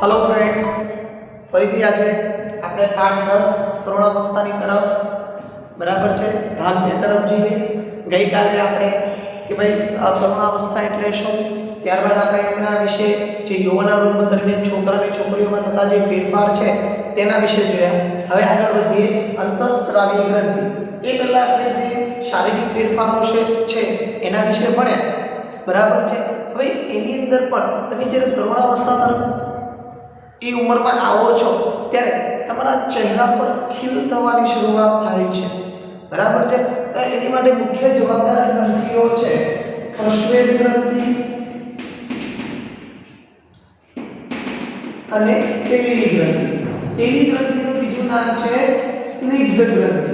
Hello friends, फरीथी आज આપણે પાઠ 10 તરુણાવસ્થાની તરફ બરાબર છે ભાગ 2 તરફ જઈએ। ગઈકાલે આપણે કે ભાઈ તરુણાવસ્થા એટલે શું, ત્યારબાદ આપણે એના વિશે જે યૌવનાવસ્થા દરમિયાન છોકરા અને છોકરીઓમાં થતા જે ફેરફાર છે તેના વિશે જોયા। હવે આગળ વધીએ અંતઃસ્ત્રાવી ગ્રંથિ। એ પહેલા આપણે જે શારીરિક ફેરફારો છે એના વિશે ભણ્યા બરાબર છે। હવે એની અંદર પણ તમે જ્યારે તરુણાવસ્થા તરફ એ ઉંમરમાં આવો છો ત્યારે તમારા ચહેરા પર ખીલ થવાની શરૂઆત થાય છે બરાબર છે। તો એની માટે મુખ્ય જવાબદાર ગ્રંથિઓ છે પ્રસ્વેદ ગ્રંથિ અને તેલી ગ્રંથિ। તેલી ગ્રંથિનું બીજું નામ છે સ્નિગ્ધ ગ્રંથિ।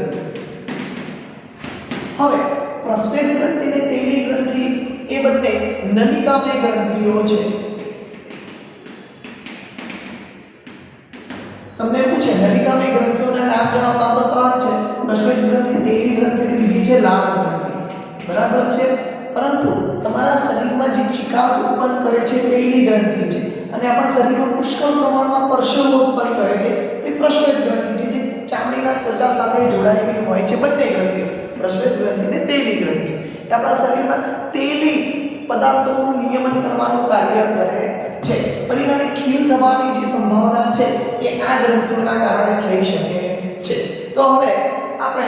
હવે પ્રસ્વેદ ગ્રંથિ અને તેલી ગ્રંથિ એ બંને નલિકામય ગ્રંથિઓ છે। તમને પૂછે નલિકામય ગ્રંથિઓના નામ જણાવતા તો ત્રણ છે, પ્રસ્વેદ ગ્રંથિ, તેલી ગ્રંથિ અને બીજી છે લાળ ગ્રંથિ બરાબર છે। પરંતુ તમારા શરીરમાં જે ચિકાસ ઉત્પન્ન કરે છે તેલી ગ્રંથિ છે અને આપણા શરીરમાં પુષ્કળ પ્રમાણમાં પરસેવો ઉત્પન્ન કરે છે તે પ્રસ્વેદ ગ્રંથિ છે, જે ચામડીના ત્વચા સાથે જોડાયેલી હોય છે। બંને ગ્રંથિઓ પ્રસ્વેદ ગ્રંથિ અને તેલી ગ્રંથિ આપણા શરીરમાં તેલી પદાર્થોનું નિયમન કરવાનું કાર્ય કરે છે। પરિણામે ખીલ થવાની જે સંભાવના છે એ આ ગ્રંથિઓના કારણે થઈ શકે છે। તો હવે આપણે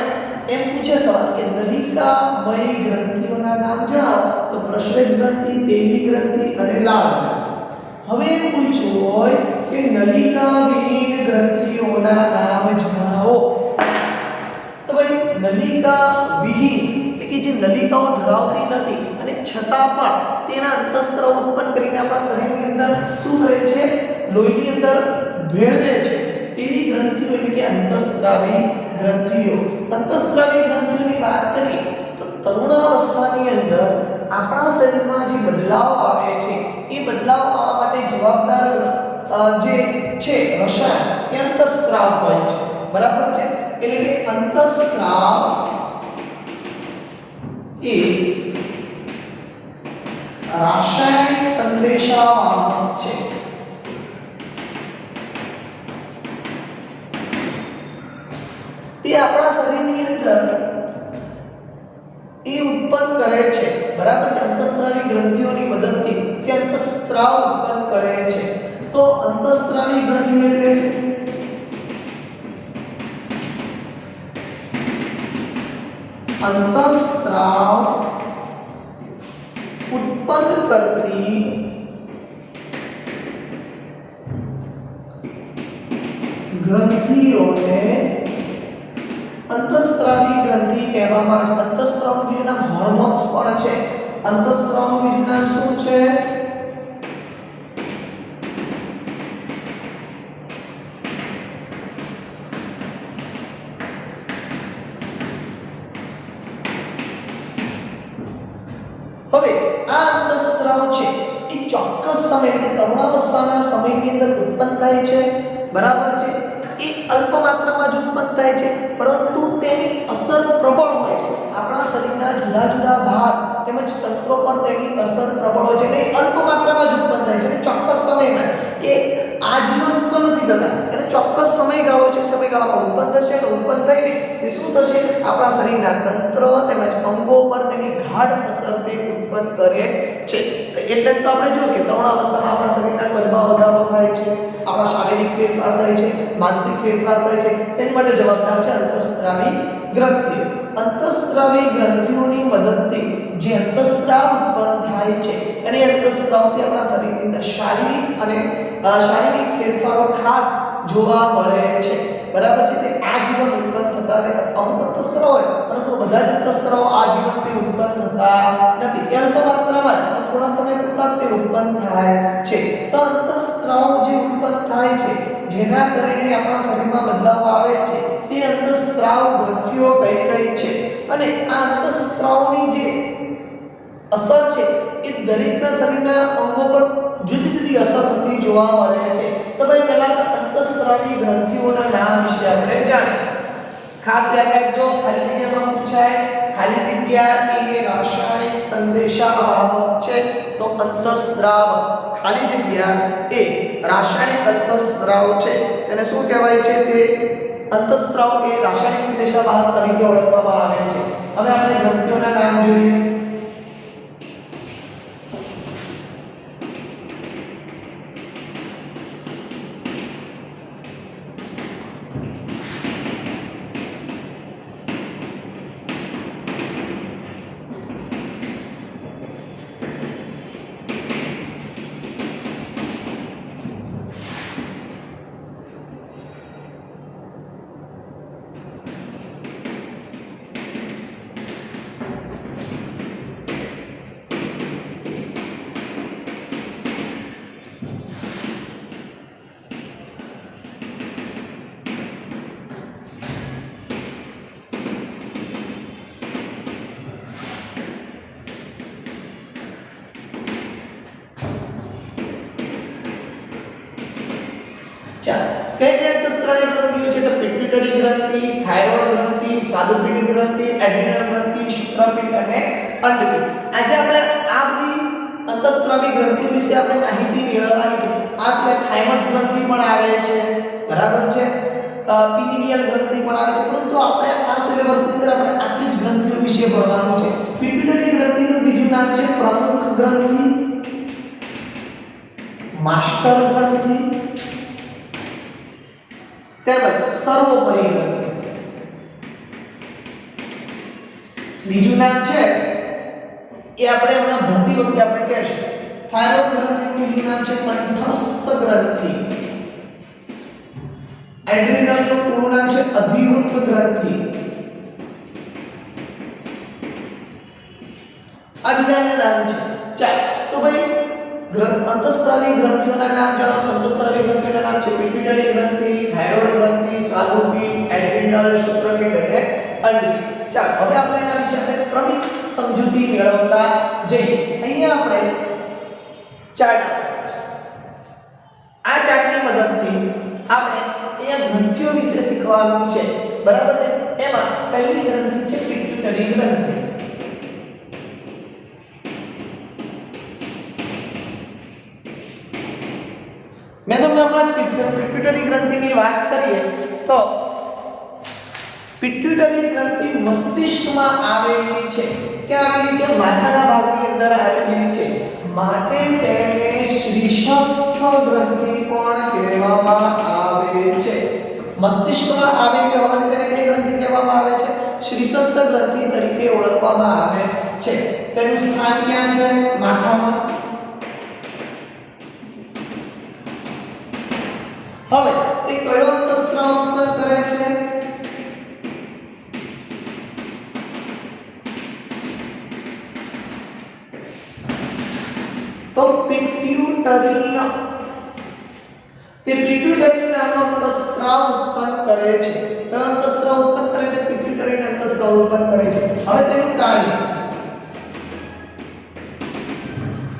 એમ પૂછે સવાલ કે નલિકામય ગ્રંથિઓના નામ જણાવો, તો પ્રસ્વેદ ગ્રંથિ, તેલી ગ્રંથિ અને લાળ ગ્રંથિ। હવે એમ પૂછ્યું હોય કે નલિકાવિહીન ગ્રંથિઓના નામ જણાવો, તો ભાઈ નલિકાવિહીન કે જે નલિકાઓ ધરાવતી નથી અને છતાં પણ તેના અંતઃસ્ત્રાવ ઉત્પન્ન કરીને આપણા શરીરની અંદર શું કરે છે, લોહીની અંદર ભેળવે છે તેવી ગ્રંથિઓ એટલે કે અંતઃસ્ત્રાવી ગ્રંથિઓ। અંતઃસ્ત્રાવી ગ્રંથિઓની વાત કરીએ તો તરુણાવસ્થાની અંદર આપણા શરીરમાં જે બદલાવ આવે છે એ બદલાવ આવવા માટે જવાબદાર જે છે રસાયણ એ અંતઃસ્ત્રાવ હોય છે બરાબર છે। એટલે કે અંતઃસ્ત્રાવ એ રાસાયણિક સંદેશાવાહક છે। તે આપણા શરીરની અંદર એ ઉત્પન્ન કરે છે બરાબર છે। અંતઃસ્ત્રાવી ગ્રંથિઓની મદદથી તે અંતઃસ્ત્રાવ ઉત્પન્ન કરે છે। તો અંતઃસ્ત્રાવી ગ્રંથિ એટલે શું? અંતઃસ્ત્રાવ ઉત્પન્ન કરતી ગ્રંથિઓને અંતઃસ્ત્રાવી ગ્રંથિ કહેવામાં આવે છે। અંતઃસ્ત્રાવનું બીજું નામ હોર્મોન્સ પણ છે। અંતઃસ્ત્રાવનું બીજું નામ શું છે? હવે આ અંતઃસ્ત્રાવ છે એ ચોક્કસ સમય એટલે તરુણાવસ્થાના સમયની અંદર ઉત્પન્ન થાય છે બરાબર છે। એ અલ્પ માત્રામાં જ ઉત્પન્ન થાય છે પરંતુ તેની અસર પ્રબળ હોય છે। આપણા શરીરના જુદા જુદા ભાગ તેમજ તંત્રો પર તેની અસર પ્રબળ હોય છે અને અલ્પ માત્રામાં જ ઉત્પન્ન થાય છે અને ચોક્કસ સમયમાં એ આજીવન ઉત્પન્ન નથી થતા, એને ચોક્કસ સમયગાળો છે, સમયગાળામાં ઉત્પન્ન થશે અને ઉત્પન્ન થઈને એ શું થશે, આપણા શરીરના તંત્ર તેમજ અંગો પર તેની ગાઢ અસર તે ઉત્પન્ન કરે છે। એટલે તો આપણે જોયું કે તરુણાવસ્થામાં આપણા શરીરના કદમાં વધારો થાય છે, આપણા શારીરિક ફેરફાર થાય છે, માનસિક ફેરફાર થાય છે, તેની માટે જવાબદાર છે અંતઃસ્ત્રાવી ગ્રંથિઓ। અંતઃસ્ત્રાવી ગ્રંથિઓની મદદથી જે અંતઃસ્ત્રાવ ઉત્પન્ન થાય છે અને અંતઃસ્ત્રાવથી આપણા શરીરની અંદર શારીરિક ફેરફારો ખાસ જોવા મળે છે બરાબર છે। તે આજીવન ઉત્પન્ન થતા અમુક અંતઃસ્ત્રાવ હોય પરંતુ બધા જ અંતઃસ્ત્રાવ આજીવન તે ઉત્પન્ન થતા નથી, એ અલ્પ માત્રામાં જ થોડા સમય પૂરતા તે ઉત્પન્ન થાય છે। તો અંતઃસ્ત્રાવ જે ઉત્પન્ન થાય છે જેના કારણે આપણા શરીરમાં બદલાવ આવે છે તે અંતઃસ્ત્રાવ ગ્રંથિઓ કઈ છે અને આ અંતઃસ્ત્રાવની જે અસર છે એ દરેકના શરીરના અંગો પર જુદી જુદી અસર થતી જોવા મળે છે। તો ભાઈ પહેલા અંતઃસ્ત્રાવી ગ્રંથિઓના નામ વિશે આપણે જાણીએ। ખાસ યાદ રાખજો, ખાલી જગ્યામાં પૂછાય, ખાલી જગ્યા એ રાસાયણિક સંદેશાવાહક છે તો અંતઃસ્રાવ, ખાલી જગ્યા એ રાસાયણિક અંતઃસ્રાવ છે, તેને શું કહેવાય છે? તે અંતઃસ્રાવ એ રાસાયણિક સંદેશાવાહક તરીકે ઓળખવામાં આવે છે. હવે આપણે ગ્રંથિઓના નામ જોઈએ. કઈ અંતઃસ્ત્રાવી ગ્રંથિઓ છે? તો પિટ્યુટરી ગ્રંથિ, થાઇરોઇડ ગ્રંથિ, સ્વાદુપિંડ ગ્રંથિ, એડ્રિનલ ગ્રંથિ, શુક્રપિંડ અને અંડપિંડ. આજે આપણે આ બધી અંતઃસ્ત્રાવી ગ્રંથિઓ વિશે આપણે માહિતી મેળવવાની છે. આ સિવાય થાઇમસ ગ્રંથિ પણ આવે છે, બરાબર છે, પિટિનિયલ ગ્રંથિ પણ આવે છે, પરંતુ આપણે આ સિલેબસની અંદર આપણે આટલી જ ગ્રંથિઓ વિશે ભણવાનું છે. પિટ્યુટરી ગ્રંથિનું બીજું નામ છે પ્રમુખ ગ્રંથિ, માસ્ટર ગ્રંથિ તેમજ સર્વોપરી ગ્રંથિ. બીજું નામ છે એ આપણે હમણાં ભણતી વખતે આપણે કહેશું. થાઇરોઇડ ગ્રંથિનું બીજું નામ છે કંઠસ્થ ગ્રંથિ. એડ્રિનલનું પૂરું નામ છે અધિવૃત્ત ગ્રંથિ. આ બીજાના નામ છે. ચાલો તો ભાઈ અંતઃસ્રાવી ગ્રંથિઓના નામ જણાવો. અંતઃસ્રાવી ગ્રંથિઓના નામ છે પિટ્યુટરી ગ્રંથિ, થાઇરોઇડ ગ્રંથિ, સ્વાદુપિંડ, એડ્રિનલ, શુક્રપિંડ અને અંડપિંડ. ચાલો હવે આપણે એના વિશે આપણે ક્રમિક સમજૂતી મેળવતા જઈએ. અહીંયા આપણે ચાર્ટ આ ચાર્ટની મદદથી આપણે અહીંયા ગ્રંથિઓ વિશે શીખવાનું છે, બરાબર છે. એમાં પહેલી ગ્રંથિ છે પિટ્યુટરી ગ્રંથિ. મેં તમને હમણાં જ કીધું કે પિટ્યુટરી ગ્રંથિની વાત કરીએ તો પિટ્યુટરી ગ્રંથિ મસ્તિષ્કમાં આવેલી છે. ક્યાં આવેલી છે? માથાના ભાગની અંદર આવેલી છે. માટે તેને શ્રીસસ્થ ગ્રંથિ પણ કહેવામાં આવે છે. મસ્તિષ્કમાં આવેલી હોવાથી તેને કઈ ગ્રંથિ કહેવામાં આવે છે? શ્રીસસ્થ ગ્રંથિ તરીકે ઓળખવામાં આવે છે. તેનું સ્થાન ક્યાં છે? માથામાં. હવે તે કયો અંતઃસ્ત્રાવ ઉત્પન્ન કરે છે? તો પિટ્યુટરીન. તે પિટ્યુટરીન નામનો અંતઃસ્ત્રાવ ઉત્પન્ન કરે છે. કયો અંતઃસ્ત્રાવ ઉત્પન્ન કરે છે? પિટ્યુટરીન અંતઃસ્ત્રાવ ઉત્પન્ન કરે છે. હવે તેનું કાર્ય,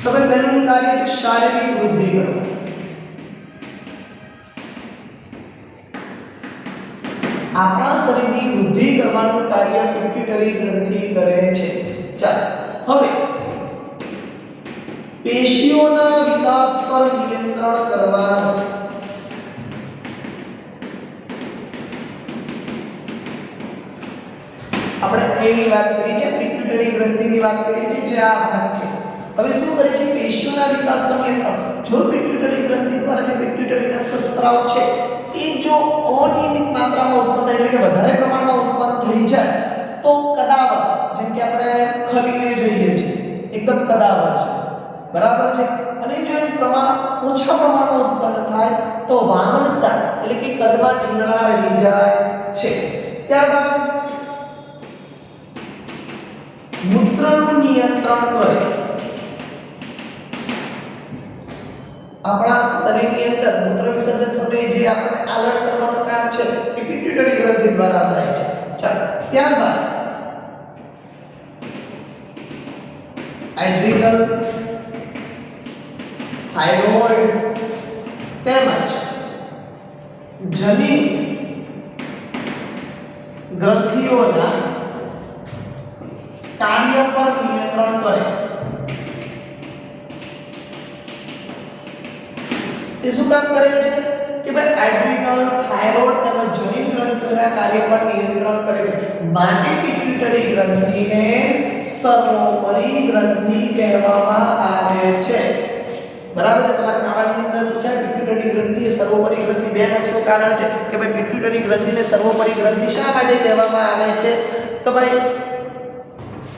તો તેનું કાર્ય છે શારીરિક વૃદ્ધિ કરવું. આપણા શરીરની વૃદ્ધિ કરવાનું કાર્ય પિટ્યુટરી ગ્રંથિ કરે છે. ચાલો હવે પેશીઓના વિકાસ પર નિયંત્રણ કરવાનું. આપણે એની વાત કરી છે, પિટ્યુટરી ગ્રંથિની વાત કરી છે, જે આ ભાગ છે. હવે શું કરે છે? પેશીઓના વિકાસ પર નિયંત્રણ. જો પિટ્યુટરી ગ્રંથિ દ્વારા જે પિટ્યુટરી અંતઃસ્ત્રાવ છે એ જો અનિયમિત માત્રામાં ઉત્પન્ન થાય, એટલે કે વધારે પ્રમાણમાં ઉત્પન્ન થઈ જાય તો કદાવર, જેમ કે આપણે ખલીને જોઈએ છે, એકદમ કદાવર છે, બરાબર છે. અને જો એનું પ્રમાણ ઓછા પ્રમાણમાં ઉત્પન્ન થાય તો વામનતા, એટલે કે કદમાં ઢીંગણા રહી જાય છે. ત્યારબાદ મૂત્રનું નિયંત્રણ કરે. આપણા શરીરની અંદર મૂત્ર વિસર્જન સમયે જે આપણને એલર્ટ કરવાનું કામ છે એ પિટ્યુટરી ગ્રંથિ દ્વારા થાય છે. ચાલો ત્યારબાદ એડ્રિનલ, થાઇરોઇડ તેમજ જનીન ગ્રંથિઓના કાર્ય પર નિયંત્રણ કરે. એ શું કામ કરે છે કે ભાઈ એડ્રિનલ, થાઇરોઇડ તેમજ જનીન ગ્રંથિઓના કાર્ય પર નિયંત્રણ કરે છે. માટે પિટ્યુટરી ગ્રંથિને સર્વોપરી ગ્રંથિ કહેવામાં આવે છે. બરાબર છે. તમારા કારણની અંદર પૂછાય પિટ્યુટરી ગ્રંથિ એ સર્વોપરી ગ્રંથિ. બે માર્ક્સનું કારણ છે કે ભાઈ પિટ્યુટરી ગ્રંથિને સર્વોપરી ગ્રંથિ શા માટે કહેવામાં આવે છે? તો ભાઈ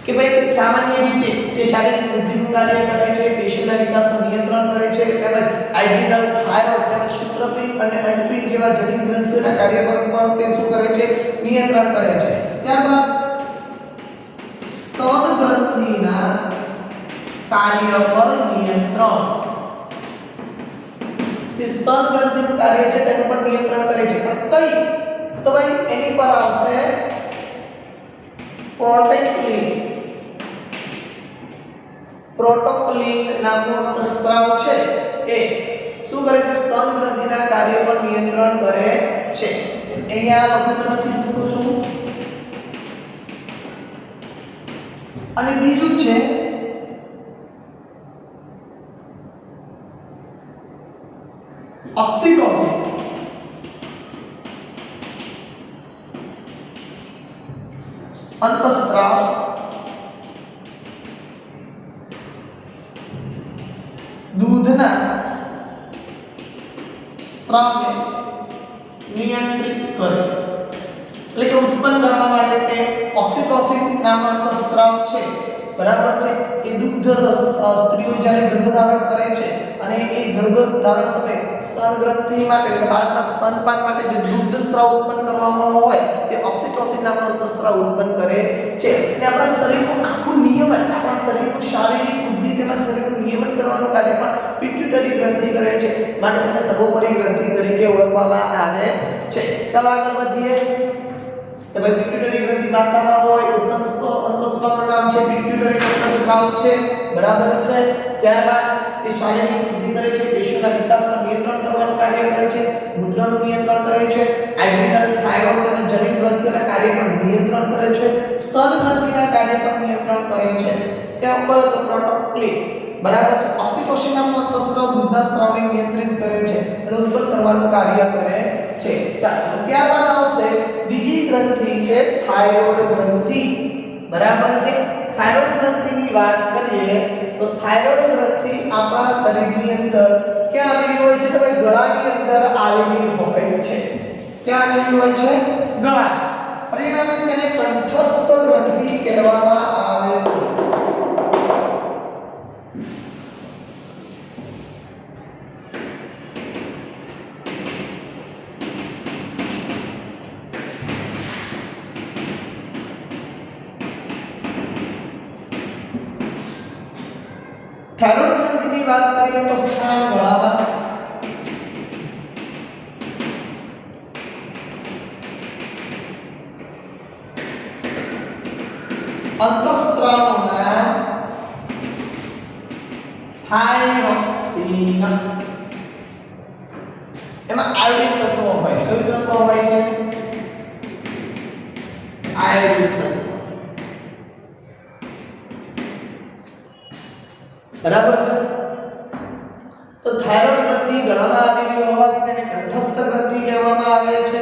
કે ભાઈ સામાન્ય રીતે તે શારીરિક વૃદ્ધિનું કાર્ય કરે છે, પેશીઓના વિકાસનું નિયંત્રણ કરે છે, તેમજ એડ્રિનલ, થાઇરોઇડ તેમજ શુક્રપિંડ અને અંડપિંડ જેવા જનીન ગ્રંથિઓના કાર્ય પર તે શું કરે છે? નિયંત્રણ કરે છે. ત્યારબાદ સ્તન ગ્રંથિના કાર્ય પર નિયંત્રણ. તે સ્તન ગ્રંથિનું કાર્ય છે તેના પર નિયંત્રણ કરે છે. પણ કઈ? તો ભાઈ એની પર આવશે પ્રોટોક્લિન નામનો અંતઃસ્ત્રાવ છે એ શું કરે છે? સ્તન ગ્રંથિના કાર્ય પર નિયંત્રણ કરે છે. અહીંયા લખું તો લખી શકું છું. અને બીજું છે ઓક્સિટોસિન. અંતઃસ્ત્રાવ દૂધના સ્ત્રાવને નિયંત્રિત કરે. એટલે કે ઉત્પન્ન કરવા માટે તે ઓક્સિટોસિન નામનો અંતઃસ્ત્રાવ છે. બરાબર છે. એ દુગ્ધ સ્ત્રીઓ જ્યારે ગર્ભધારણ કરે છે અને એ ગર્ભધારણ સમયે સ્તન ગ્રંથિ માટે એટલે બાળકના સ્તનપાન માટે જે દુગ્ધ સ્ત્રાવ ઉત્પન્ન કરવામાં હોય તે ઓક્સિટોસિન નામનો અંતઃસ્ત્રાવ ઉત્પન્ન કરે છે. અને આપણા શરીરનું આખું નિયમન, આપણા શરીરનું શારીરિક બુદ્ધિ તેમજ શરીરનું નિયમન કરવાનું કાર્ય પણ પિટ્યુટરી ગ્રંથિ કરે છે. માટે તેને સર્વોપરી ગ્રંથિ તરીકે ઓળખવામાં આવે છે. ચાલો આગળ વધીએ. તો ભાઈ પિટ્યુટરી ગ્રંથિ માતામાં હોય ઉત્પન્ન થતો અંતઃસ્ત્રાવનું નામ છે પિટ્યુટરી અંતઃસ્ત્રાવ છે. બરાબર છે. ત્યારબાદ તે શારીરિક વૃદ્ધિ કરે છે, પેશીઓના વિકાસમાં નિયંત્રણ કરવાનું કાર્ય કરે છે, મૂત્રનું નિયંત્રણ કરે છે, એડ્રિનલ, થાઇરોઇડ તેમજ જનીન ગ્રંથિઓના કાર્ય પર નિયંત્રણ કરે છે, સ્તન ગ્રંથિના કાર્ય પર નિયંત્રણ કરે છે. ક્યાં ઉપર? તો પ્રોટોક્લિન. બરાબર છે. ઓક્સિટોસિન નામનો અંતઃસ્ત્રાવ દૂધના સ્ત્રાવને નિયંત્રિત કરે છે અને ઉત્પન્ન કરવાનું કાર્ય કરે છે. ચાલો ત્યારબાદ આવશે બીજી ગ્રંથિ છે થાઇરોઇડ ગ્રંથિ. બરાબર છે. થાઇરોઇડ ગ્રંથિની વાત કરીએ તો થાઇરોઇડ ગ્રંથિ આપણા શરીરની અંદર ક્યાં આવેલી હોય છે? તો ભાઈ ગળાની અંદર આવેલી હોય છે. ક્યાં આવેલી હોય છે? ગળા. પરિણામે તેને કંઠસ્થ ગ્રંથિ કહેવામાં આવે છે. થાઇરોઇડ ગ્રંથિની વાત કરીએ તો સ્થાન ગળામાં. અંતઃસ્ત્રાવનું નામ થાઇરોક્સિન. એમાં આયોડિન તત્વ હોય. કયું તત્વ હોય છે? આયોડિન તત્વ. બરાબર છે. તો થાઇરોઇડ ગ્રંથિ ગળામાં આવેલી હોવાથી તેને કંઠસ્થ ગ્રંથિ કહેવામાં આવે છે.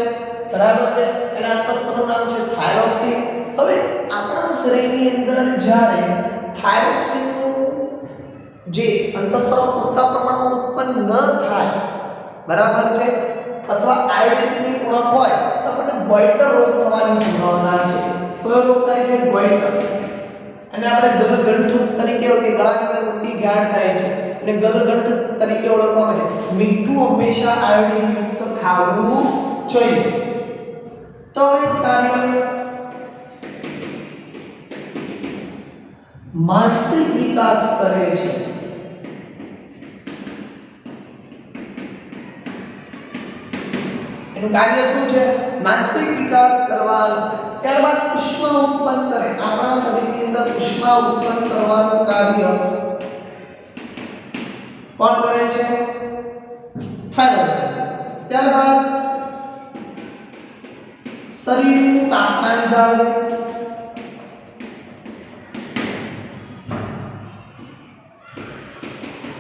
બરાબર છે. એના અંતઃસ્ત્રાવનું નામ છે થાઇરોક્સિન. હવે આપણા શરીરની અંદર જ્યારે થાઇરોક્સિનનું જે અંતઃસ્ત્રાવ પૂરતા પ્રમાણમાં ઉત્પન્ન ન થાય, બરાબર છે, અથવા આયોડિનની ઉણપ હોય તો આપણને ગોઈટર રોગ થવાની સંભાવના છે. કયો રોગ થાય છે? ગોઈટર. અને આપણે ગલગંઠ તરીકે કે ગળાની અંદર ઊંડી ગાંઠ થાય છે અને ગલગંઠ તરીકે ઓળખવામાં આવે છે. મીઠું હંમેશા આયોડિન યુક્ત ખાવું જોઈએ. તો હવે કાર્ય માનસિક વિકાસ કરે છે. એનું કાર્ય શું છે? માનસિક વિકાસ કરવાનું. ત્યારબાદ ઉષ્મા ઉત્પન્ન કરે. આપણા શરીરની અંદર ઉષ્મા ઉત્પન્ન કરવાનું કાર્ય કોણ કરે છે? થાઇરોઇડ. ત્યારબાદ શરીરનું તાપમાન તાપમાન જાળવે,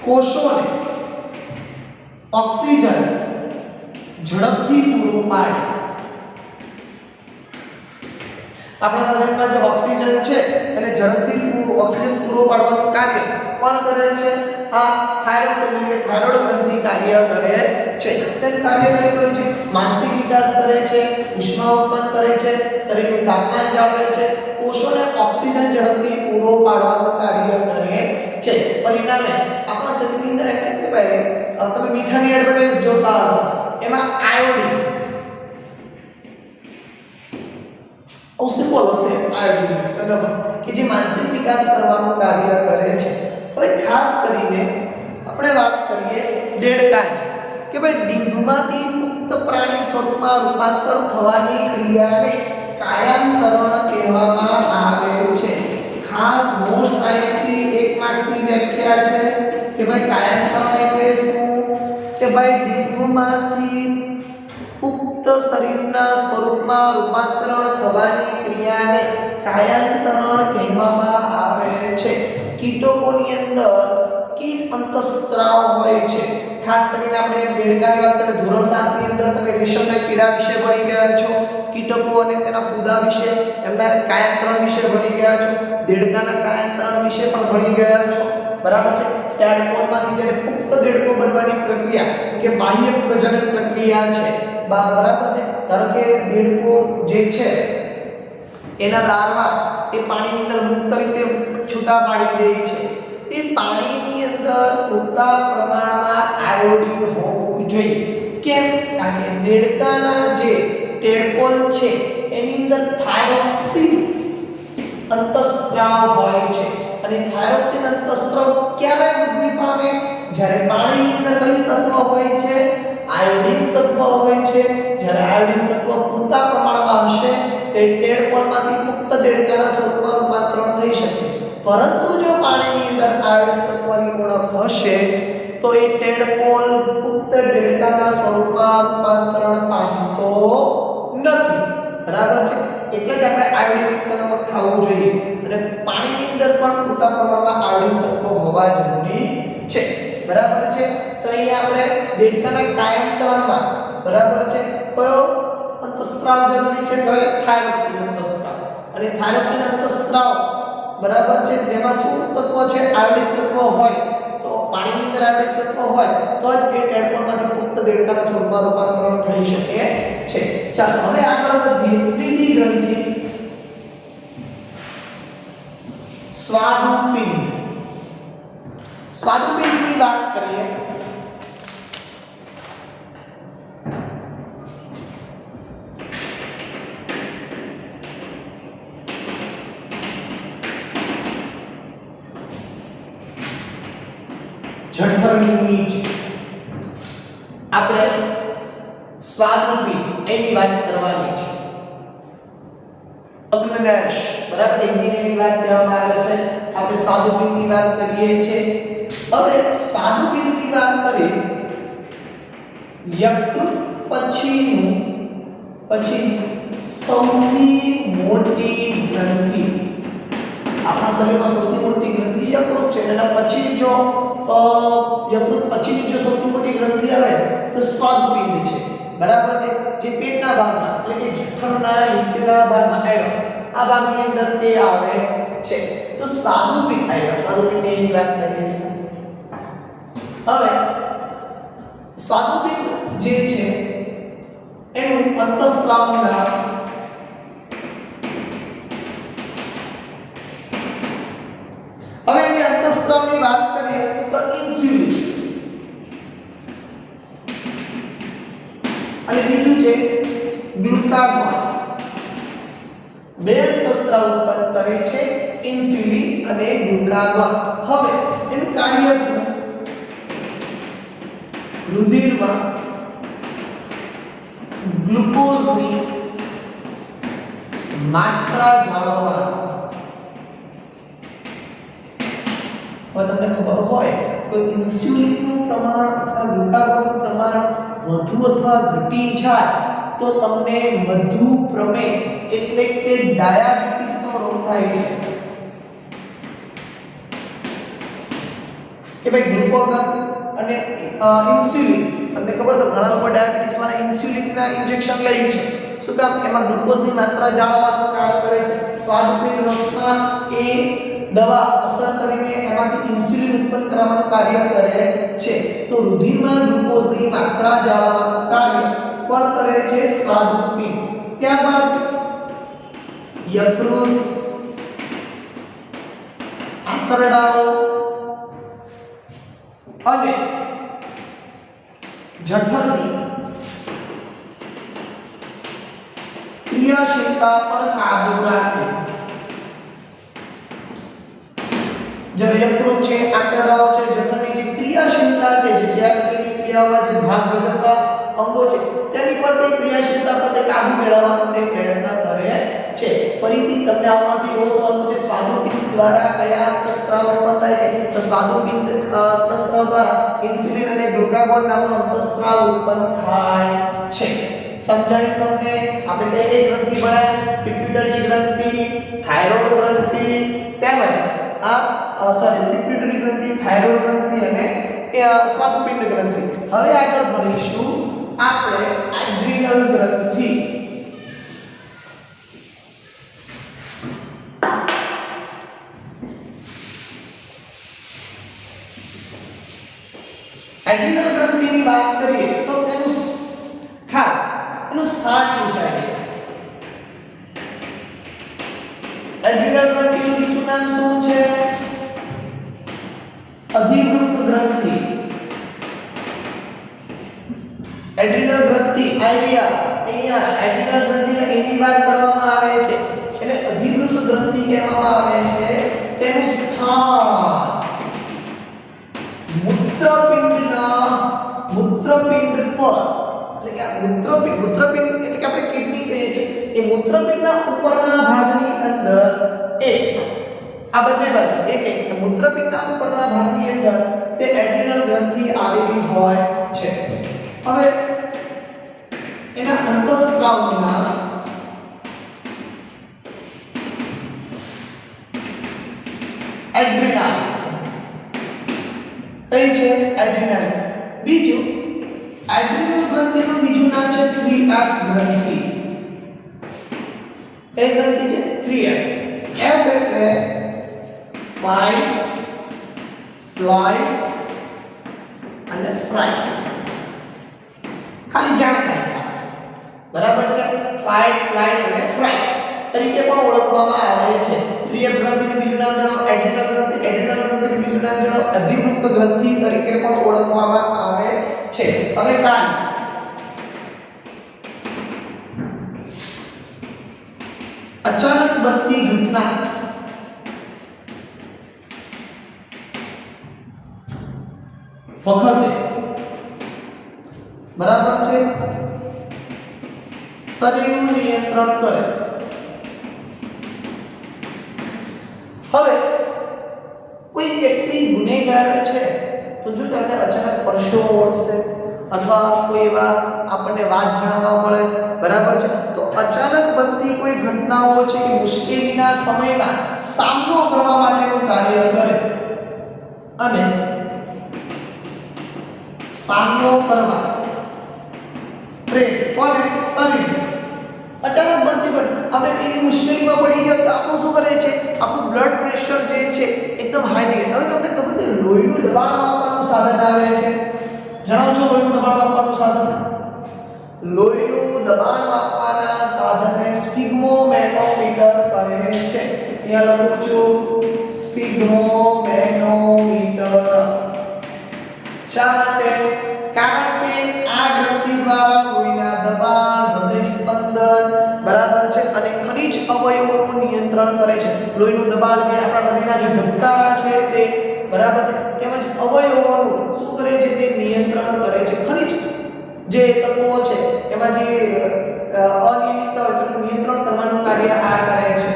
કોષોને ઓક્સિજન ઝડપથી પૂરો પાડે. આપણા શરીરમાં જે ઓક્સિજન છે એને ઝડપથી ઓક્સિજન પૂરો પાડવાનું કાર્ય કોણ કરે છે? આ થાઇરોઇડ એટલે થાઇરોઇડ ગ્રંથિ કાર્ય કરે છે. તે કાર્ય કયું છે? માનસિક વિકાસ કરે છે, ઉષ્મા ઉત્પન્ન કરે છે, શરીરનું તાપમાન જાળવે છે, કોષોને ઓક્સિજન ઝડપથી પૂરો પાડવાનું કાર્ય કરે છે. પરિણામે આપણા શરીરની અંદર એટલે કે ભાઈ તમે મીઠાની એડવર્ટાઇઝ જોતા હશો, એમાં આયોડિન ઓસિપોલ હશે, આયોડિન બરાબર, કે જે માનસિક વિકાસ કરવાનું કાર્ય કરે છે. હવે ખાસ કરીને આપણે વાત કરીએ દેડકાની, કે ભાઈ ડીંભમાંથી પુખ્ત પ્રાણી સ્વરૂપમાં રૂપાંતર થવાની ક્રિયાને કાયાંતરણ કહેવામાં આવે છે. ખાસ મોસ્ટ આઈએમપી 1 માર્ક્સની વ્યાખ્યા છે કે ભાઈ કાયાંતરણ એટલે શું? કે ભાઈ ડીંભમાંથી પુખ્ત શરીરના સ્વરૂપમાં રૂપાંતરણ થવાની ક્રિયાને કાયાંતરણ કહેવામાં આવે છે. કીટકોની અંદર કીટ અંતઃસ્ત્રાવ હોય છે. ખાસ કરીને આપણે દેડકાની વાત કરીએ, ધોરણ 7 ની અંદર તમે રેશમના કીડા વિશે ભણી ગયા છો, કીટકો અને તેના ફૂદા વિશે, એમના કાયાંતરણ વિશે ભણી ગયા છો, દેડકાના કાયાંતરણ વિશે પણ ભણી ગયા છો, બરાબર છે. ટેડપોલમાંથી જ્યારે પુખ્ત દેડકો બનવાની પ્રક્રિયા કે બાહ્ય પ્રજનન પ્રક્રિયા છે, બરાબર છે. ધારો કે દેડકો જે છે એના લાર્વા એ પાણીની અંદર મુક્ત રીતે છૂટા પાડી દે છે. તે પાણીની અંદર પૂરતા પ્રમાણમાં આયોડિન હોવું જોઈએ. કેમ? કારણ કે દેડકાના જે ટેડપોલ છે એની અંદર થાઇરોક્સિન અંતઃસ્ત્રાવ હોય છે, અને થાઇરોક્સિન અંતઃસ્ત્રાવ ક્યારે વૃદ્ધિ પામે? જ્યારે પાણીની અંદર કયું તત્વ હોય છે? આયોડિન તત્વ હોય છે. જ્યારે આયોડિન તત્વ પૂરતા પ્રમાણમાં હશે તે ટેડપોલમાંથી પુખ્ત દેડકાના સ્વરૂપમાં રૂપાંતરણ થઈ શકે. પરંતુ જો પાણીની અંદર આયોડિન તત્વની ઉણપ હશે તો એ ટેડપોલ પુખ્ત દેડકાના સ્વરૂપમાં રૂપાંતરણ પામતો નથી, બરાબર છે. એટલે જ આપણે આયોડિનયુક્ત નમક ખાવું જોઈએ, અને પાણીની અંદર પણ પૂરતા પ્રમાણમાં આયોડિન તત્વો હોવા જરૂરી છે, બરાબર છે. તો અહીંયા આપણે દેડકાના કાયાંતરણમાં, બરાબર છે, કયો અંતઃસ્ત્રાવ જરૂરી છે? તો થાઇરોક્સિન અંતઃસ્ત્રાવ. અને થાઇરોક્સિન અંતઃસ્ત્રાવ, બરાબર છે, જેમાં શું તત્વ છે? આયોડિન તત્વ હોય. તો પાણીની અંદર આયોડિન તત્વ હોય તો જ એ ટેડપોલમાંથી પુખ્ત દેડકાના સ્વરૂપમાં રૂપાંતરણ થઈ શકે છે. ચાલો હવે આગળ વધીએ. ત્રીજી ગ્રંથિ સ્વાદુપિંડ. સ્વાદુપિંડની વાત કરીએ જઠરની નીચે આપણે સ્વાદુપિંડ એની વાત કરવાની છે. અગ્નનેશ, બરાબર, એન્જિનિયરની વાત કરવામાં આવે છે, આપણે સ્વાદુપિંડની વાત કરીએ છીએ. હવે સ્વાદુપિંડની વાત કરીએ, યકૃત પછી સૌથી મોટી ગ્રંથિ, આપણા શરીરમાં સૌથી મોટી ગ્રંથિ યકૃત છે. એના પછી જો યકૃત પછીની જો સૌથી મોટી ગ્રંથિ આવે તો સ્વાદુપિંડ છે, બરાબર છે. જે પેટના ભાગમાં એટલે કે જઠરના નીચેના ભાગમાં આવ્યો, આ ભાગની અંદર તે આવે છે. તો સ્વાદુપિંડ આવ્યો, સ્વાદુપિંડની વાત કરીએ છીએ. હવે સ્વાદુપિંડ જે છે એનું અંતઃસ્ત્રાવનું નામ હવે એની અંતઃસ્ત્રાવની વાત કરીએ તો ઇન્સ્યુલિન, અને બીજું છે ગ્લુકાગોન. બે અંતઃસ્ત્રાવ ઉત્પન્ન કરે છે, ઇન્સ્યુલિન અને ગ્લુકાગોન. હવે એનું કાર્ય શું? રુધિરમાં ગ્લુકોઝની માત્રા જાળવવા. હવે તમને ખબર હોય તો ઇન્સ્યુલિનનું પ્રમાણ અથવા ગ્લુકાગોનનું પ્રમાણ વધુ અથવા ઘટી જાય તો તમને મધુપ્રમેહ એટલે કે ડાયાબિટીસનો રોગ થાય છે કે ભાઈ ગ્લુકોઝ અને ઇન્સ્યુલિન તમને ખબર તો ઘણા લોકો ડાયાબિટીસ વાળા ઇન્સ્યુલિનના ઇન્જેક્શન લે છે શું કામ એમાં ગ્લુકોઝની માત્રા જાળવવાનું કામ કરે છે સ્વાદુપિંડ રસમાં એ દવા અસર કરીને એમાંથી ઇન્સ્યુલિન ઉત્પન્ન કરવાનું કાર્ય કરે છે તો રુધિરમાં ગ્લુકોઝની માત્રા જાળવવાનું કાર્ય કોણ કરે છે સ્વાદુપિંડ ત્યારબાદ યકૃત આંતરડાઓ અને જઠરની ક્રિયાશીલતા પર કાબુ રાખે જે યકૃત છે આંતરડાઓ છે જઠરની જે ક્રિયાશીલતા છે જે ચયાપચયની ક્રિયાઓમાં જે ભાગ ભજવતા અંગો છે તેની પર તે ક્રિયાશીલતા પર તે કાબુ મેળવવાનો તે પ્રયત્ન કરે છે ફરીથી તમને આમાંથી એવો સવાલ પૂછે સ્વાદુપિંડ દ્વારા કયા અંતઃસ્ત્રાવ ઉત્પન્ન થાય છે તો સ્વાદુપિંડ અંતઃસ્ત્રાવ દ્વારા ઇન્સ્યુલિન અને ગ્લુકાગોન નામનો અંતઃસ્ત્રાવ ઉત્પન્ન થાય છે સમજાયું તમને આપણે કઈ કઈ ગ્રંથિ ભણ્યા પિટ્યુટરી ગ્રંથિ થાઇરોઇડ ગ્રંથિ તેમજ પિટ્યુટરી ગ્રંથિ થાઇરોઇડ ગ્રંથિ અને સ્વાદુપિંડ ગ્રંથિ હવે આગળ ભણીશું આપણે એડ્રિનલ ગ્રંથિ એડ્રિનલ ગ્રંથિની વાત કરીએ તો તેનું ખાસ એનું સ્થાન પૂછાય છે એડ્રિનલ ગ્રંથિનું બીજું નામ શું છે અધિવૃત્ત ગ્રંથિ એડ્રિનલ ગ્રંથિ અહીંયા એડ્રિનલ ગ્રંથિને એની વાત કરવામાં આવે છે એટલે અધિવૃત્ત ગ્રંથિ કહેવામાં આવે છે તેનું સ્થાન મૂત્રપિંડ પર એટલે કે મૂત્રપિંડ એટલે કે આપણે કિડની કહીએ છીએ એ મૂત્રપિંડના ઉપરના ભાગની અંદર આ બંને બાજુ એક મૂત્રપિંડના ઉપરના ભાગની અંદર તે એડ્રિનલ ગ્રંથિ આવેલી હોય છે હવે એના અંતઃસ્ત્રાવનું નામ એડ્રિનાલ કઈ છે એડ્રિનાલ બીજું એડ્રિનલ ગ્રંથિનું બીજું નામ છે 3F ગ્રંથિ કઈ ગ્રંથિ છે 3F F એટલે ફાઇટ ફ્લાઇટ અને ફ્રાઇટ ખાલી જાણતા બરાબર છે ફાઇટ ફ્લાઇટ અને ફ્રાઇટ તરીકે પણ ઓળખવામાં આવે છે 3F ગ્રંથિનું બીજું નામ જણાવો એડ્રિનલ ગ્રંથિનું બીજું નામ જણાવો અધિવૃત્ત ગ્રંથિ તરીકે પણ ઓળખવામાં આવે છે હવે કારણ અચાનક બનતી ઘટના વખતે બરાબર છે શરીરનું નિયંત્રણ કરે હવે કોઈ વ્યક્તિ ગુનેગાર છે તો જો તમને અચાનક પરસેવો વળશે અથવા કોઈ એવા આપણને વાત જાણવા મળે બરાબર છે તો અચાનક બનતી કોઈ ઘટનાઓ છે કે મુશ્કેલીના સમયમાં સામનો કરવા માટેનું કાર્ય કરે અને સામનો કરવા પ્રેમ કોને શરીર અચાનક બનતી ઘટના આપણે એવી મુશ્કેલીમાં પડી ગયા તો આપણું શું કરે છે આપણું બ્લડ પ્રેશર જે છે એકદમ હાઈ થઈ જાય હવે તમને ખબર છે લોહીનું દબાણ માપવાનું સાધન આવે છે જણાવશો લોહીનું દબાણ માપવાનું સાધન લોહીનું દબાણ માપવાના સાધનને સ્ફિગ્મોમેનોમીટર કહે છે અહીંયા લખું છું સ્ફિગ્મોમેનોમીટર શા માટે કારણ કે આ ગ્રંથિ દ્વારા લોહીના દબાણ હૃદય સ્પંદન બરાબર છે અને ખનિજ અવયવોનું નિયંત્રણ કરે છે લોહીનું દબાણ જે આપણા હૃદયના જે ધબકારા છે તે બરાબર છે તેમજ અવયવોનું શું કરે છે તે નિયંત્રણ કરે છે ખનિજ જે તત્વો છે એમાં જે અનિયમિતતા હોય તેનું નિયંત્રણ કરવાનું કાર્ય આ કરે છે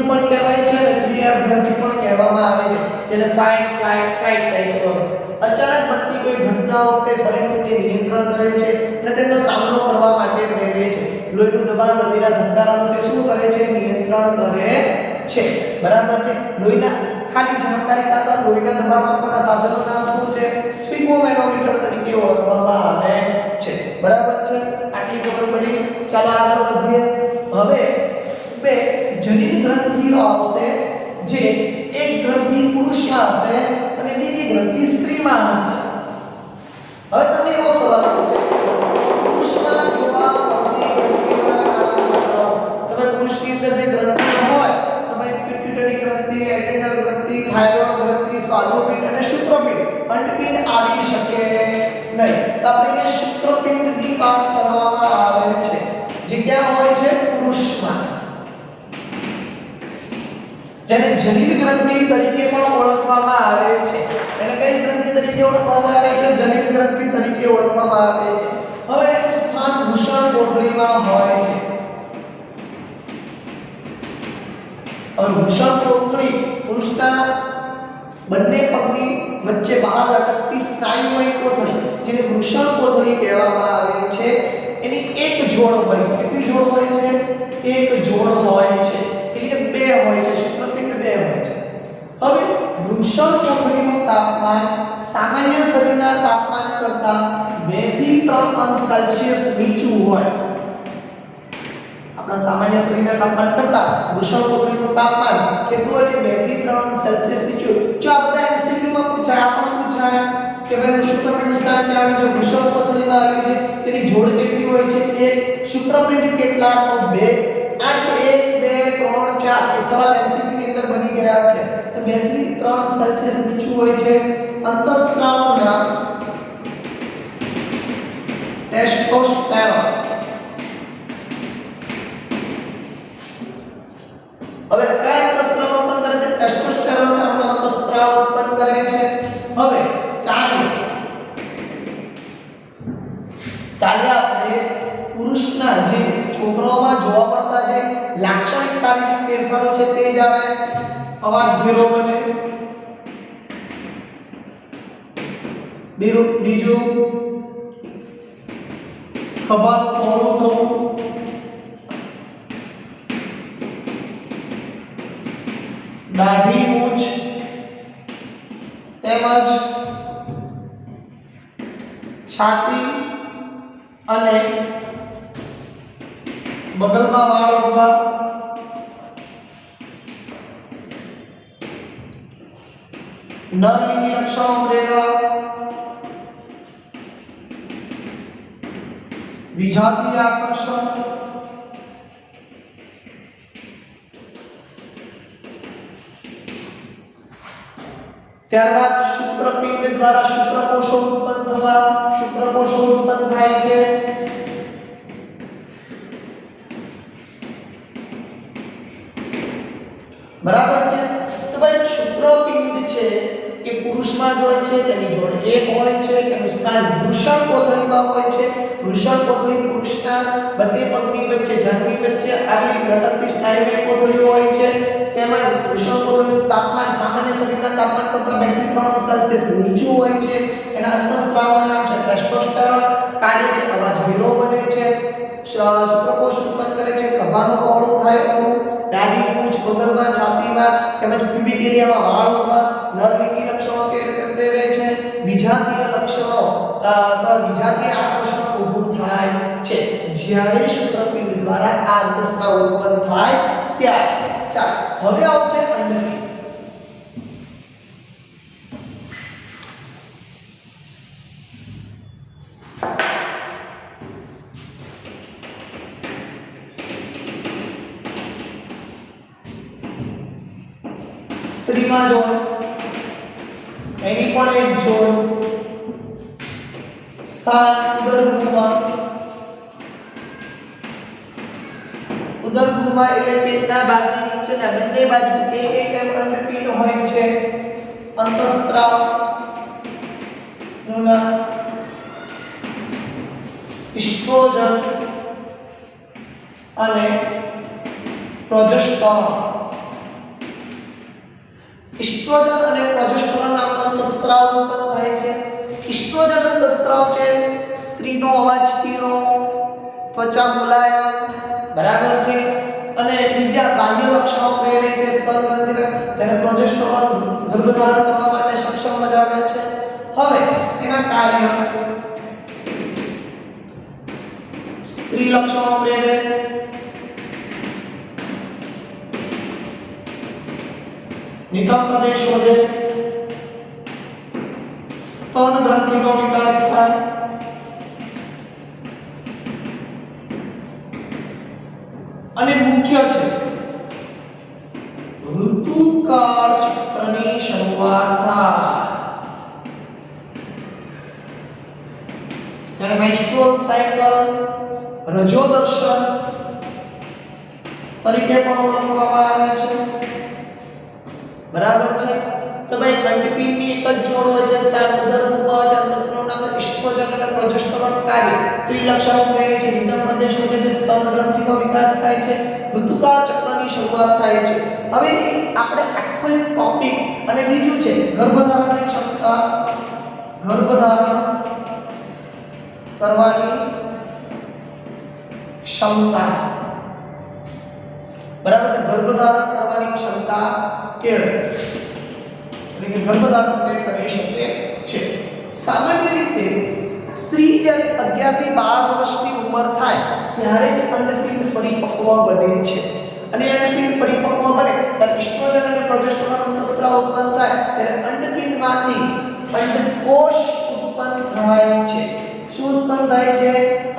પણ કહેવાય છે અને દ્વિઅર્ધ ગ્રંથિ પણ કહેવામાં આવે છે, જેને ફાઇટ તરીકે ઓળખાય. અચાનક બનતી કોઈ ઘટના વખતે શરીરનું તે નિયંત્રણ કરે છે અને તેનો સામનો કરવા માટે પ્રેરે છે. લોહીનું દબાણ હૃદયના ધબકારાનું તે શું કરે છે? નિયંત્રણ કરે છે. બરાબર છે. લોહીના ખાલી જાણકારી ખાતર લોહીના દબાણ માપવાના સાધનનું નામ શું છે? સ્ફિગમોમેનોમીટર તરીકે ઓળખવામાં આવે છે. બરાબર છે. આટલી ખબર પડી. ચાલો આગળ વધીએ. હવે બે જનીન ગ્રંથિઓ આવશે, જે એક ગ્રંથિ પુરુષમાં હશે અને બીજી ગ્રંથિ સ્ત્રીમાં હશે. હવે તમને એવો સવાલ પૂછે, પુરુષમાં જોવા મળતી ગ્રંથિઓના નામ બતાવો. તમે પુરુષની અંદર જે ગ્રંથિઓ હોય, તમે પિટ્યુટરી ગ્રંથિ, એડ્રિનલ ગ્રંથિ, થાઇરોઇડ ગ્રંથિ, સ્વાદુપિંડ અને શુક્રપિંડ. અંડપિંડ આવી શકે નહીં. તો આપણે એ શુક્રપિંડની વાત કરવામાં આવે છે, જે ક્યાં હોય છે? પુરુષમાં. જેને જનીન ગ્રંથિ તરીકે પણ ઓળખવામાં આવે છે. એને કઈ ગ્રંથિ તરીકે ઓળખવામાં આવે છે? જનીન ગ્રંથિ તરીકે ઓળખવામાં આવે છે. હવે એનું સ્થાન વૃષણ કોથળીમાં હોય છે. હવે વૃષણ કોથળી પુરુષના બંને પગની વચ્ચે બહાર લટકતી સ્નાયુમય કોથળી, જેને વૃષણ કોથળી કહેવામાં આવે છે, એની એક જોડ હોય છે. કેટલી જોડ હોય છે? એક જોડ હોય છે. એટલે કે બે હોય છે. શુક્રપિંડ બે હોય છે. હવે વૃષણ કોથળીનું તાપમાન સામાન્ય શરીરના તાપમાન કરતાં 2 થી 3 અંશ સેલ્સિયસ નીચું હોય. આપણા સામાન્ય શરીરના તાપમાન કરતાં વૃષણ કોથળીનું તાપમાન કેટલું હોય છે? 2 થી 3 અંશ સેલ્સિયસ નીચું. જો આ બધા MCQ માં પૂછાય, આ પણ પૂછાય કે ભાઈ શુક્રપિંડનું સ્થાન ક્યાં આવે છે? વૃષણ કોથળીમાં આવે છે. તેની જોડ કેટલી હોય છે? એક. શુક્રપિંડ કેટલા? તો 2. આ રીતે 1 2 3 4 એ સવાલ MCQ ની અંદર બની ગયા છે. તો 2 થી 3 અંશ સેલ્સિયસ નીચું હોય છે. અંતઃસ્ત્રાવનું નામ ટેસ્ટોસ્ટેરોન. હવે કયા અંતઃસ્ત્રાવ ઉત્પન્ન કરે છે? ટેસ્ટોસ્ટેરોન નામનો અંતઃસ્ત્રાવ ઉત્પન્ન કરે છે. હવે કાલે આપણે પુરુષના જે છોકરાઓમાં જોવા મળતા જે લાક્ષણિક શારીરિક ફેરફારો છે તે જ આવે. અવાજ ઘેરો બને, બીજું ખભાનું પહોળું થવું, દાઢી મૂછ, તેમજ છાતી અને બગલમાં વાળ ઉભા, નરલિંગી લક્ષણો પ્રેરવા, વિજાતીય આકર્ષણ, ત્યારબાદ શુક્રપિંડ દ્વારા શુક્રકોષો ઉત્પન્ન થવા. શુક્રકોષો ઉત્પન્ન થાય છે. બરાબર છે. તો ભાઈ શુક્રપિંડ છે એ પુરુષમાં જ હોય છે. તેની જોડ એક હોય છે. તેનું સ્થાન વૃષણ કોથળીમાં હોય છે. વૃષણ કોથળી પુરુષના બંને પગની વચ્ચે, જંગની વચ્ચે આવેલી લટકતી સ્નાયુમય કોથળી હોય છે. તેમાં વૃષણ કોથળીનું તાપમાન સામાન્ય શરીરના તાપમાન કરતાં 2 થી 3 અંશ સેલ્સિયસ નીચું હોય છે. એના અંતઃસ્ત્રાવનું નામ છે ટેસ્ટોસ્ટેરોન. કાર્ય છે અવાજ ઘેરો બને છે, શુક્રકોષ ઉત્પન્ન કરે છે, ખભાનું પહોળું થાય થવું, દાઢી મૂછ, બગલમાં, છાતીમાં તેમજ પ્યુબિક એરિયામાં વાળ ઉભા, નરલિંગી લક્ષણો પ્રેરે છે, વિજાતીય લક્ષણો અથવા વિજાતીય આકર્ષણ ઊભું થાય છે જ્યારે શુક્રપિંડ દ્વારા આ અંતઃસ્ત્રાવ ઉત્પન્ન થાય ત્યારે. ચાલો હવે આવશે અંડપિંડ. સ્ત્રીમાં જોડ, એની પણ એક જોડ, સ્થાન ઉદરગુહમાં. ઉદરગુહમાં એટલે પેટના ભાગની નીચેના બંને બાજુ એક અંડપિંડ હોય છે. અંતઃસ્ત્રાવ નું નામ ઇસ્ટ્રોજન અને પ્રોજેસ્ટેરોન. ઇસ્ટ્રોજન અને પ્રોજેસ્ટેરોન નામનો અંતઃસ્રાવ ઉત્પન્ન થાય છે. ઇસ્ટ્રોજન અંતઃસ્રાવ છે સ્ત્રીનો અવાજ ધીરો, ત્વચા મુલાયમ, બરાબર છે, અને બીજા બાહ્ય લક્ષણો પ્રેરે છે સ્તનગ્રંથિને, તેને પ્રોજેસ્ટેરોન ગર્ભધારણ કરવા માટે સક્ષમ બનાવે છે. હવે એના કાર્ય સ્ત્રી લક્ષણો પ્રેરે, નિતંબ પ્રદેશ વધે, સ્તન ગ્રંથિનો વિકાસ થાય, અને મુખ્ય છે ઋતુકાળ ચક્રની શરૂઆત થાય. ત્યારે મેન્સ્ટ્રુઅલ સાયકલ રજોદર્શન તરીકે પણ ઓળખવામાં આવે છે. બરાબર છે. તો ભાઈ અંડપીંડની એક જ જોડ હોય છે, સ્તનોદર ભૂભાજ અંતઃસ્ત્રાવના ઇસ્ટ્રોજન અને પ્રોજેસ્ટેરોન કાર્ય સ્ત્રી લક્ષણો પ્રેરે છે, નિતંબ પ્રદેશ વધે છે, સ્તન ગ્રંથિનો વિકાસ થાય છે, ઋતુકાળ ચક્રની શરૂઆત થાય છે. હવે આપણે આખો એક ટોપિક અને બીજું છે ગર્ભધારણની ક્ષમતા, ગર્ભધારણ કરવાની ક્ષમતા, બરાબર છે, ગર્ભધારણ કરવાની ક્ષમતા કેળવે, એટલે કે ગર્ભધારણ તે કરી શકે છે. સામાન્ય રીતે સ્ત્રી જ્યારે 11 થી 12 વર્ષની ઉંમર થાય ત્યારે જ અંડપિંડ પરિપક્વ બને છે. અને અંડપિંડ પરિપક્વ બને ત્યારે ઇસ્ટ્રોજન અને પ્રોજેસ્ટેરોન અંતઃસ્રાવ ઉત્પન્ન થાય ત્યારે અંડપિંડમાંથી અંડકોષ ઉત્પન્ન થાય છે. શું ઉત્પન્ન થાય છે?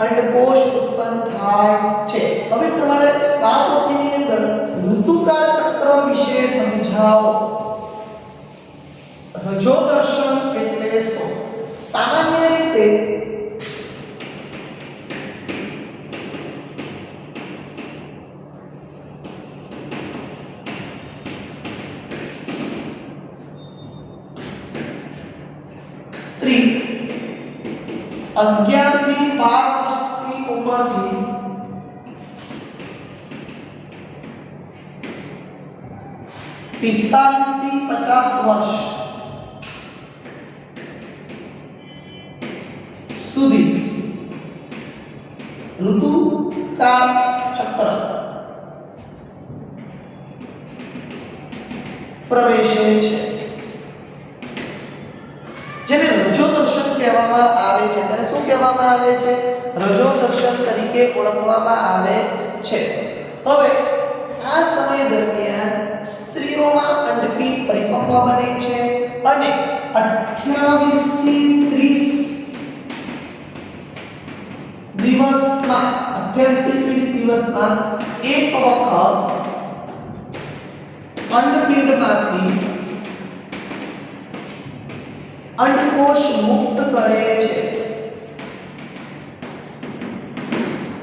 અંડકોષ ઉત્પન્ન થાય છે. હવે તમારે સાવચેતીની અંદર ઋતુકાળ ચક્ર વિશે સમજાવો. રજોદર્શન એટલે શું? સામાન્ય રીતે સ્ત્રી 11 થી 12 વર્ષની ઉંમરથી 45 થી 50 વર્ષ સુધી ઋતુકાળ ચક્ર પ્રવેશે છે, જેને રજોદર્શન કહેવામાં આવે છે. તેને શું કહેવામાં આવે છે? રજોદર્શન તરીકે ઓળખવામાં આવે છે. હવે આ સમય દરમિયાન સ્ત્રીઓમાં અંડપિંડ પરિપક્વ બને છે અને 28 થી 30 દિવસમાં 28 થી 30 દિવસમાં એક વખત અંડપિંડમાંથી અંડકોષ મુક્ત કરે છે.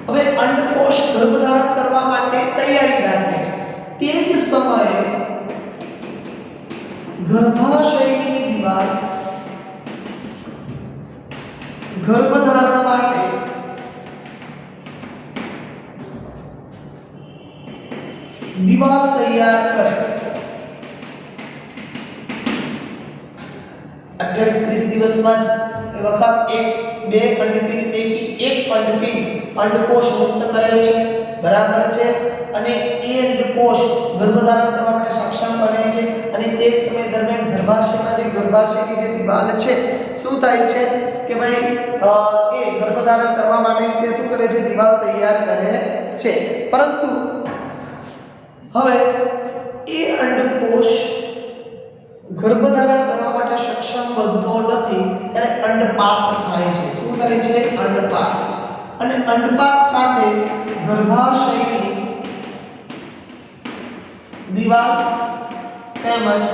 હવે અંડકોષ ગર્ભધારણ કરવા માટે તૈયારી રાખે છે. તે જ સમયે ગર્ભાશયની દિવાલ ગર્ભધારણ માટે દિવાલ તૈયાર કરે. 28-30 દિવસમાં એ વખત બે અંડપિંડ પૈકી એક અંડપિંડ અંડકોષ મુક્ત કરે છે, બરાબર છે, અને એ અંડકોષ ગર્ભધારણ કરવા માટે સક્ષમ બને છે. અને તે જ સમય દરમિયાન ગર્ભાશયની જે દિવાલ છે શું થાય છે કે ભાઈ એ ગર્ભધારણ કરવા માટે તે શું કરે છે? દિવાલ તૈયાર કરે છે. પરંતુ હવે એ અંડકોષ ગર્ભધારણ કરવા માટે સક્ષમ બનતો નથી ત્યારે અંડપાત થાય છે. શું થાય છે? અંડપાત. અને અંડપાત સાથે ગર્ભાશયની દિવાલ તેમજ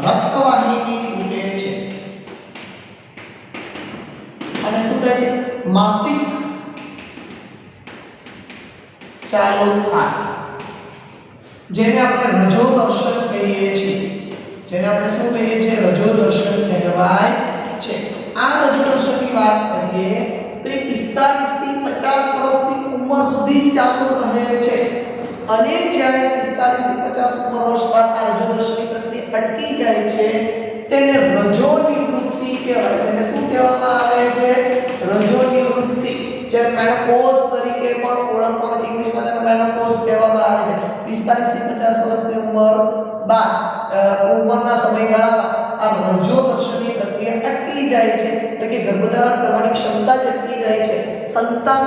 રક્તવાહિની તૂટે છે અને શું થાય છે? માસિક ચાલુ થાય, જેને આપણે રજોદર્શન કહીએ છીએ. જેને આપણે શું કહીએ છીએ? રજોદર્શન કહેવાય છે. આ રજોદર્શનની વાત કરીએ તો એ 45 થી 50 વર્ષની ઉંમર સુધી ચાલુ રહે છે અને જ્યારે 45 થી 50 ઉંમર વર્ષ બાદ આ રજોદર્શની પ્રક્રિયા અટકી જાય છે તેને રજો નિવૃત્તિ કહેવાય. તેને શું કહેવામાં આવે છે? રજો નિવૃત્તિ. જ્યારે મેનોપોઝ તરીકે પણ ઓળખવામાં આવે છે. ઇંગ્લિશમાં તેને મેનોપોઝ કહેવામાં આવે છે. 45 થી 50 વર્ષની ઉંમર બાદ ઉંમરના સમયગાળામાં આ રજોદર્શની પ્રક્રિયા અટકી જાય છે, એટલે કે ગર્ભધારણ કરવાની ક્ષમતા જ અટકી જાય છે. સંતાન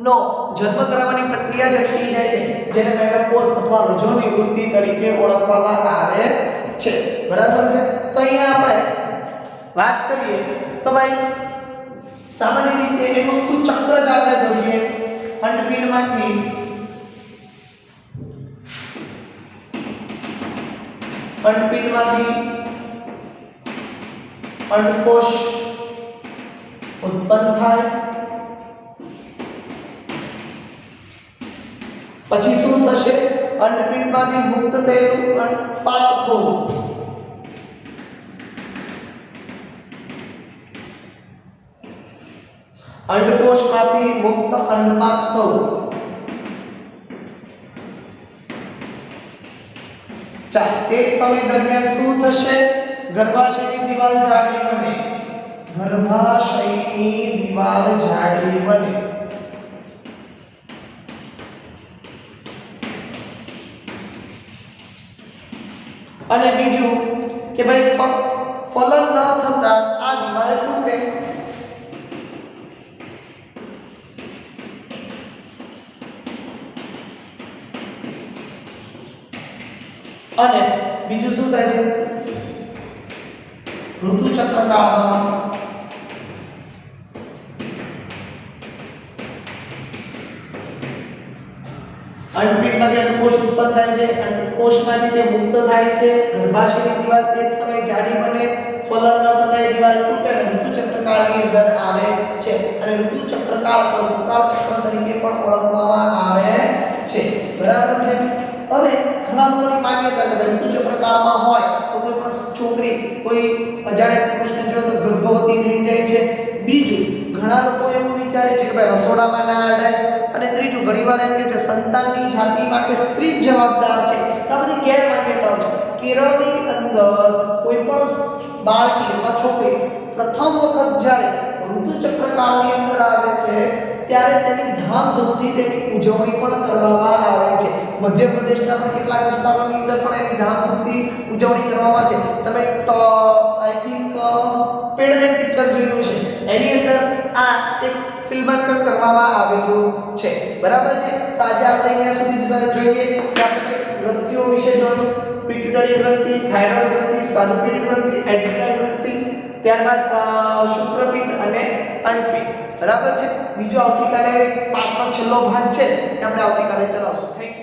નો જન્મ કરાવવાની પ્રક્રિયા જ અટકી જાય છે, જેને મેનોપોઝ અથવા રજો નિવૃત્તિ તરીકે ઓળખવામાં આવે છે. બરાબર છે? તો અહીંયા આપણે વાત કરીએ તો ભાઈ સામાન્ય રીતે એનું આખું ચક્ર જ આપણે જોઈએ. અંડપીંડમાંથી અંડકોષ ઉત્પન્ન થાય, પછી શું થશે? અંડપિંડમાંથી મુક્ત થયેલું અંડપાક થવું, અંડકોષમાંથી મુક્ત અંડપાક થવું. તે સમય દરમિયાન શું થશે? ગર્ભાશયની દિવાલ જાડી બને. ગર્ભાશયની દિવાલ જાડી બને. અને બીજું કે ભાઈ ફલન ન થતા આ દિવાલ તૂટે. અને બીજું શું થાય છે? ઋતુચક્રકાળમાં અંડપિંડમાંથી અંડકોષ ઉત્પન્ન થાય છે, અંડકોષમાંથી તે મુક્ત થાય છે, ગર્ભાશયની દિવાલ તે જ સમયે જાડી બને, ફલન ન થતા એ દિવાલ તૂટે અને ઋતુચક્રકાળની અંદર આવે છે. અને ઋતુચક્રકાળ ઋતુકાળ ચક્ર તરીકે પણ ઓળખવામાં આવે છે. બરાબર છે? હવે ઘણા લોકોની માન્યતા છે કે ઋતુચક્રકાળમાં હોય તો કોઈ પણ છોકરી કોઈ અજાણ્યા પુરુષને જો તો ગર્ભવતી થઈ જાય છે. બીજું ઘણા લોકો એવું વિચારે છે કે ભાઈ રસોડામાં ના અડાય. અને ત્રીજું ઘણીવાર એમ કે છે સંતાનની જાતિ માટે સ્ત્રી જવાબદાર છે. આ બધી ગેરમાન્યતાઓ છે. કેરળની અંદર કોઈ પણ બાળકી અથવા છોકરી પ્રથમ વખત જ્યારે ઋતુચક્રકાળની અંદર આવે છે ત્યારે તેની ધામધૂમથી તેની ઉજવણી પણ કરવામાં આવે છે. મધ્યપ્રદેશના પણ કેટલાક વિસ્તારોની અંદર પણ એની ધામધૂમથી ઉજવણી કરવામાં આવે છે. તમે આઈ થિંક પેડમેન પિક્ચર જોયું છે, એની અંદર આ એક ફિલ્માંકન કરવામાં આવેલું છે. બરાબર છે? તો આજે આપણે અહીંયા સુધી જોઈએ કે આપણે ગ્રંથિઓ વિશે જોયું. પિટ્યુટરી ગ્રંથિ, થાઇરોઇડ ગ્રંથિ, સ્વાદુપિંડ ગ્રંથિ, એડ્રિનલ ગ્રંથિ, ત્યારબાદ શુક્રપિંડ અને અંડપિંડ. બરાબર છે? બીજો આવતીકાલે પાઠનો છેલ્લો ભાગ છે કે આપણે આવતીકાલે ચલાવશું. Thank you.